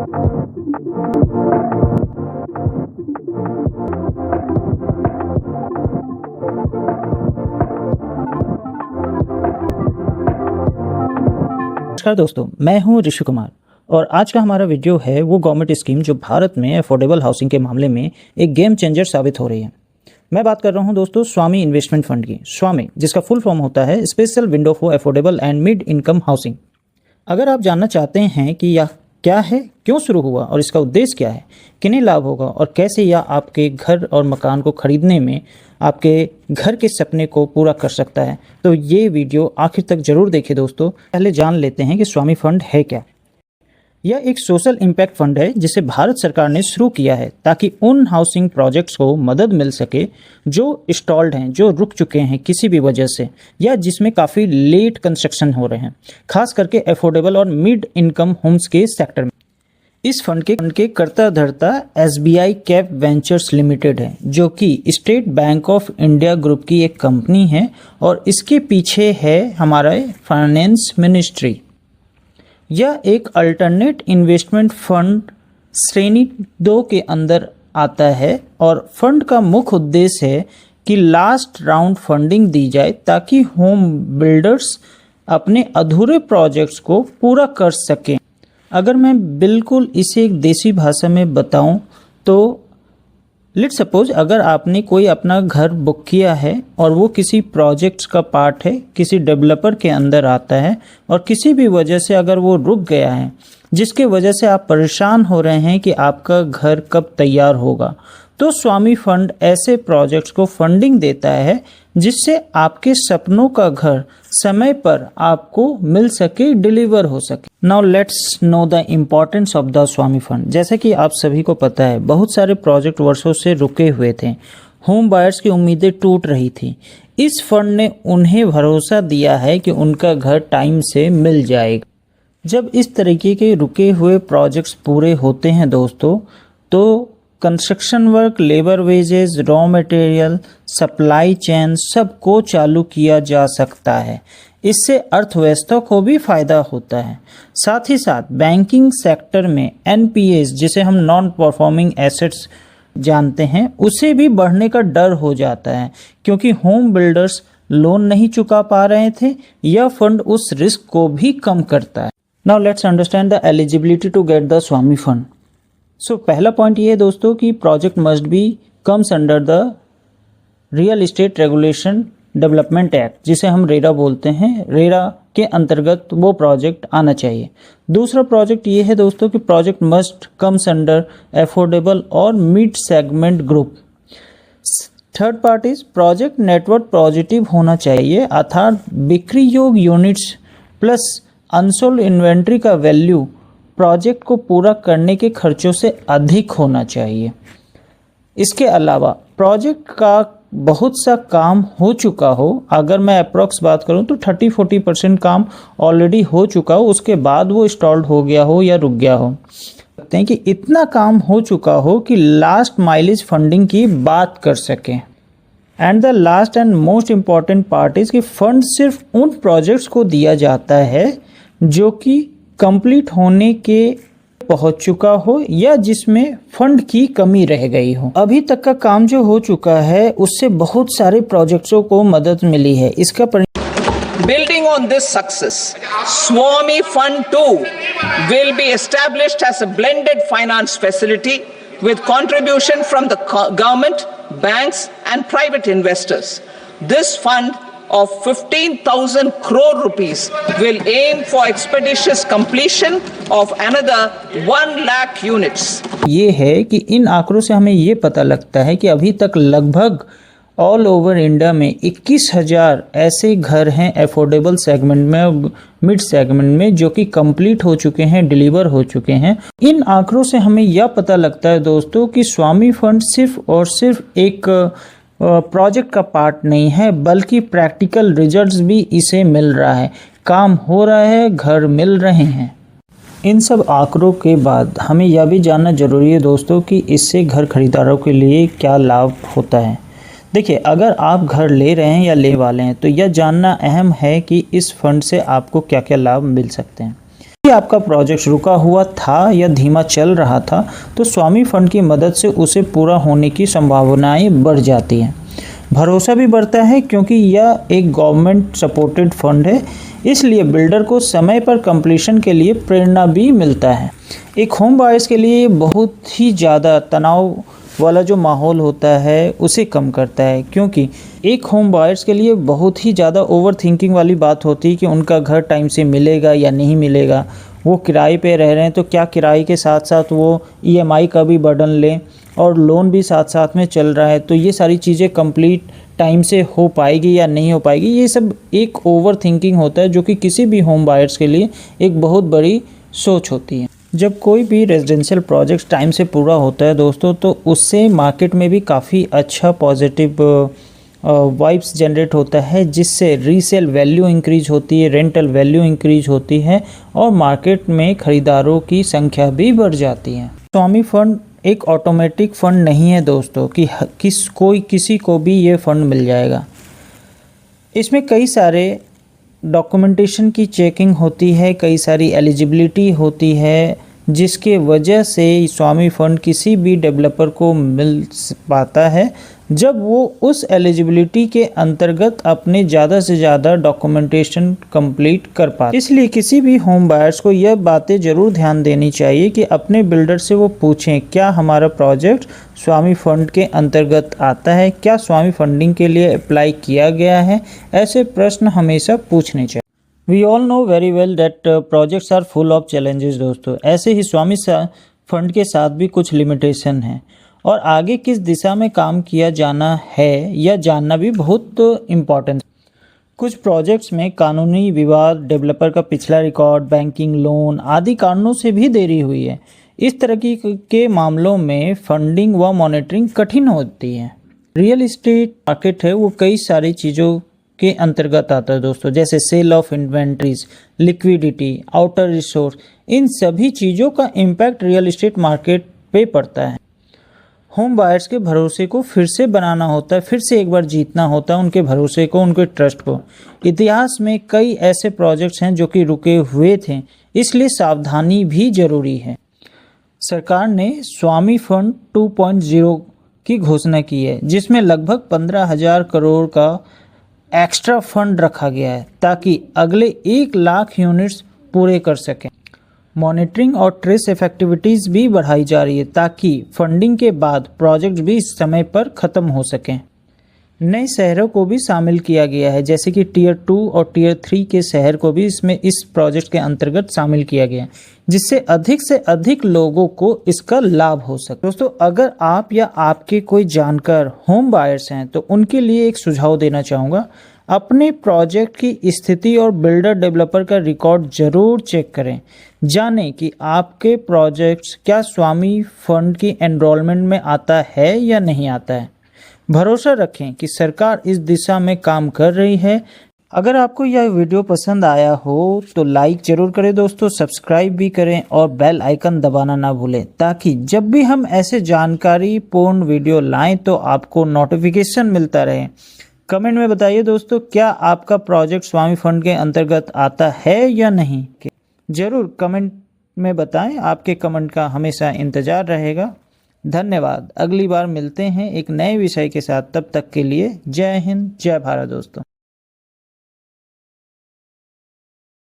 नमस्कार दोस्तों, मैं हूं ऋषि कुमार और आज का हमारा वीडियो है वो गवर्नमेंट स्कीम जो भारत में अफोर्डेबल हाउसिंग के मामले में एक गेम चेंजर साबित हो रही है। मैं बात कर रहा हूं दोस्तों स्वामी इन्वेस्टमेंट फंड की। स्वामी जिसका फुल फॉर्म होता है special window for affordable and mid income housing. अगर आप जानना चाहते हैं कि यह क्या है, क्यों शुरू हुआ और इसका उद्देश्य क्या है, किन्हें लाभ होगा और कैसे यह आपके घर और मकान को खरीदने में आपके घर के सपने को पूरा कर सकता है, तो ये वीडियो आखिर तक जरूर देखें दोस्तों। पहले जान लेते हैं कि स्वामी फंड है क्या। यह एक सोशल इम्पैक्ट फंड है जिसे भारत सरकार ने शुरू किया है ताकि उन हाउसिंग प्रोजेक्ट्स को मदद मिल सके जो स्टॉल्ड हैं, जो रुक चुके हैं किसी भी वजह से, या जिसमें काफ़ी लेट कंस्ट्रक्शन हो रहे हैं, खास करके अफोर्डेबल और मिड इनकम होम्स के सेक्टर में। इस फंड के कर्ता धर्ता SBI कैप वेंचर्स लिमिटेड है, जो कि state bank of India group की एक कंपनी है और इसके पीछे है हमारा फाइनेंस मिनिस्ट्री। यह एक अल्टरनेट इन्वेस्टमेंट फंड श्रेणी 2 के अंदर आता है और फंड का मुख्य उद्देश्य है कि लास्ट राउंड फंडिंग दी जाए ताकि होम बिल्डर्स अपने अधूरे प्रोजेक्ट्स को पूरा कर सकें। अगर मैं बिल्कुल इसे एक देसी भाषा में बताऊं तो लेट्स सपोज अगर आपने कोई अपना घर बुक किया है और वो किसी प्रोजेक्ट्स का पार्ट है, किसी डेवलपर के अंदर आता है और किसी भी वजह से अगर वो रुक गया है, जिसके वजह से आप परेशान हो रहे हैं कि आपका घर कब तैयार होगा, तो स्वामी फंड ऐसे प्रोजेक्ट्स को फंडिंग देता है जिससे आपके सपनों का घर समय पर आपको मिल सके, डिलीवर हो सके। Now let's know the importance of the स्वामी फंड। जैसे कि आप सभी को पता है बहुत सारे प्रोजेक्ट वर्षों से रुके हुए थे, होम बायर्स की उम्मीदें टूट रही थी। इस फंड ने उन्हें भरोसा दिया है कि उनका घर टाइम से मिल जाएगा। जब इस तरीके के रुके हुए प्रोजेक्ट्स पूरे होते हैं दोस्तों, तो construction work, labour wages, raw material, supply chain सबको चालू किया जा सकता है। इससे अर्थव्यवस्था को भी फायदा होता है। साथ ही साथ बैंकिंग सेक्टर में NPAs जिसे हम नॉन परफॉर्मिंग एसेट्स जानते हैं, उसे भी बढ़ने का डर हो जाता है क्योंकि होम बिल्डर्स लोन नहीं चुका पा रहे थे। यह फंड उस रिस्क को भी कम करता है। Now let's understand the eligibility to get the स्वामी फंड। सो पहला पॉइंट ये है दोस्तों कि project must be comes under the real estate regulation development act, जिसे हम रेरा बोलते हैं। रेरा के अंतर्गत वो प्रोजेक्ट आना चाहिए। दूसरा प्रोजेक्ट ये है दोस्तों कि project must comes under affordable और mid segment group. Third part is project network positive होना चाहिए, अर्थात बिक्री योग यूनिट्स प्लस अनसोल्ड इन्वेंट्री का वैल्यू प्रोजेक्ट को पूरा करने के खर्चों से अधिक होना चाहिए। इसके अलावा प्रोजेक्ट का बहुत सा काम हो चुका हो, अगर मैं अप्रॉक्स बात करूं तो 30-40% काम ऑलरेडी हो चुका हो, उसके बाद वो इंस्टॉल्ड हो गया हो या रुक गया हो। कहते हैं कि इतना काम हो चुका हो कि लास्ट माइलेज फंडिंग की बात कर सकें। And the last and most important part is कि फंड सिर्फ उन प्रोजेक्ट्स को दिया जाता है जो कि कंप्लीट होने के पहुंच चुका हो या जिसमें फंड की कमी रह गई हो। अभी तक का काम जो हो चुका है उससे बहुत सारे प्रोजेक्ट्सों को मदद मिली है। इसका Building on this success, Swami Fund 2 will be established as a blended finance facility with contribution from the government, banks and private investors. This fund of 15,000 crore rupees will aim for expeditious completion of another 1 lakh units. ये है कि इन आंकड़ों से हमें ये पता लगता है कि अभी तक लगभग ऑल ओवर इंडिया में 21,000 ऐसे घर हैं अफोर्डेबल सेगमेंट में, मिड सेगमेंट में, जो कि कंप्लीट हो चुके हैं, डिलीवर हो चुके हैं। इन आंकड़ों से हमें यह पता लगता है दोस्तों कि स्वामी फंड सिर्फ और सिर्फ एक प्रोजेक्ट का पार्ट नहीं है, बल्कि प्रैक्टिकल रिजल्ट्स भी इसे मिल रहा है। काम हो रहा है, घर मिल रहे हैं। इन सब आंकड़ों के बाद हमें यह भी जानना जरूरी है दोस्तों कि इससे घर खरीदारों के लिए क्या लाभ होता है। देखिए, अगर आप घर ले रहे हैं या ले वाले हैं तो यह जानना अहम है कि इस फंड से आपको क्या क्या लाभ मिल सकते हैं। आपका प्रोजेक्ट रुका हुआ था या धीमा चल रहा था तो स्वामी फंड की मदद से उसे पूरा होने की संभावनाएं बढ़ जाती हैं। भरोसा भी बढ़ता है क्योंकि यह एक गवर्नमेंट सपोर्टेड फंड है, इसलिए बिल्डर को समय पर कंप्लीशन के लिए प्रेरणा भी मिलता है। एक होम बायर्स के लिए बहुत ही ज़्यादा तनाव वाला जो माहौल होता है उसे कम करता है, क्योंकि एक होम बायर्स के लिए बहुत ही ज़्यादा ओवर थिंकिंग वाली बात होती है कि उनका घर टाइम से मिलेगा या नहीं मिलेगा, वो किराए पे रह रहे हैं तो क्या किराए के साथ साथ वो ईएमआई का भी बर्डन लें और लोन भी साथ साथ में चल रहा है, तो ये सारी चीज़ें कंप्लीट टाइम से हो पाएगी या नहीं हो पाएगी, ये सब एक ओवर थिंकिंग होता है जो कि किसी भी होम बायर्स के लिए एक बहुत बड़ी सोच होती है। जब कोई भी रेजिडेंशियल प्रोजेक्ट टाइम से पूरा होता है दोस्तों, तो उससे मार्केट में भी काफ़ी अच्छा पॉजिटिव वाइब्स जनरेट होता है, जिससे रीसेल वैल्यू इंक्रीज होती है, रेंटल वैल्यू इंक्रीज होती है और मार्केट में ख़रीदारों की संख्या भी बढ़ जाती है। स्वामी फंड एक ऑटोमेटिक फंड नहीं है दोस्तों कि किसी को भी ये फंड मिल जाएगा। इसमें कई सारे डॉक्यूमेंटेशन की चेकिंग होती है, कई सारी एलिजिबिलिटी होती है, जिसके वजह से स्वामी फंड किसी भी डेवलपर को मिल पाता है जब वो उस एलिजिबिलिटी के अंतर्गत अपने ज़्यादा से ज़्यादा डॉक्यूमेंटेशन कंप्लीट कर पाए। इसलिए किसी भी होम बायर्स को यह बातें ज़रूर ध्यान देनी चाहिए कि अपने बिल्डर से वो पूछें क्या हमारा प्रोजेक्ट स्वामी फंड के अंतर्गत आता है, क्या स्वामी फंडिंग के लिए अप्लाई किया गया है। ऐसे प्रश्न हमेशा पूछने चाहिए। We all know very well that projects are full of challenges दोस्तों। ऐसे ही स्वामी फंड के साथ भी कुछ लिमिटेशन हैं और आगे किस दिशा में काम किया जाना है यह जानना भी बहुत इम्पॉर्टेंट है। कुछ प्रोजेक्ट्स में कानूनी विवाद, डेवलपर का पिछला रिकॉर्ड, बैंकिंग लोन आदि कारणों से भी देरी हुई है। इस तरह के मामलों में फंडिंग व मॉनिटरिंग कठिन होती है। रियल इस्टेट मार्केट है वो कई सारी चीज़ों के अंतर्गत आता है दोस्तों, जैसे sale of inventories, liquidity, outer resource, इन सभी चीज़ों का इम्पैक्ट रियल इस्टेट मार्केट पे पड़ता है। होम बायर्स के भरोसे को फिर से बनाना होता है, फिर से एक बार जीतना होता है उनके भरोसे को, उनके ट्रस्ट को। इतिहास में कई ऐसे प्रोजेक्ट्स हैं जो कि रुके हुए थे, इसलिए सावधानी भी जरूरी है। सरकार ने स्वामी फंड 2.0 की घोषणा की है, जिसमें लगभग 15,000 करोड़ का एक्स्ट्रा फंड रखा गया है ताकि अगले 1 लाख यूनिट्स पूरे कर सकें। मॉनिटरिंग और ट्रेस इफेक्टिविटीज़ भी बढ़ाई जा रही है ताकि फंडिंग के बाद प्रोजेक्ट भी समय पर ख़त्म हो सकें। नए शहरों को भी शामिल किया गया है, जैसे कि टियर 2 और टियर 3 के शहर को भी इस प्रोजेक्ट के अंतर्गत शामिल किया गया है, जिससे अधिक से अधिक लोगों को इसका लाभ हो सके। दोस्तों, अगर आप या आपके कोई जानकार होम बायर्स हैं तो उनके लिए एक सुझाव देना चाहूँगा। अपने प्रोजेक्ट की स्थिति और बिल्डर डेवलपर का रिकॉर्ड जरूर चेक करें। जानें कि आपके प्रोजेक्ट्स क्या स्वामी फंड की एनरोलमेंट में आता है या नहीं आता है। भरोसा रखें कि सरकार इस दिशा में काम कर रही है। अगर आपको यह वीडियो पसंद आया हो तो लाइक जरूर करें दोस्तों, सब्सक्राइब भी करें और बेल आइकन दबाना ना भूलें, ताकि जब भी हम ऐसे जानकारी पूर्ण वीडियो लाएं तो आपको नोटिफिकेशन मिलता रहे। कमेंट में बताइए दोस्तों, क्या आपका प्रोजेक्ट स्वामी फंड के अंतर्गत आता है या नहीं। जरूर कमेंट में बताएं, आपके कमेंट का हमेशा इंतजार रहेगा। धन्यवाद। अगली बार मिलते हैं एक नए विषय के साथ, तब तक के लिए जय हिंद, जय भारत दोस्तों।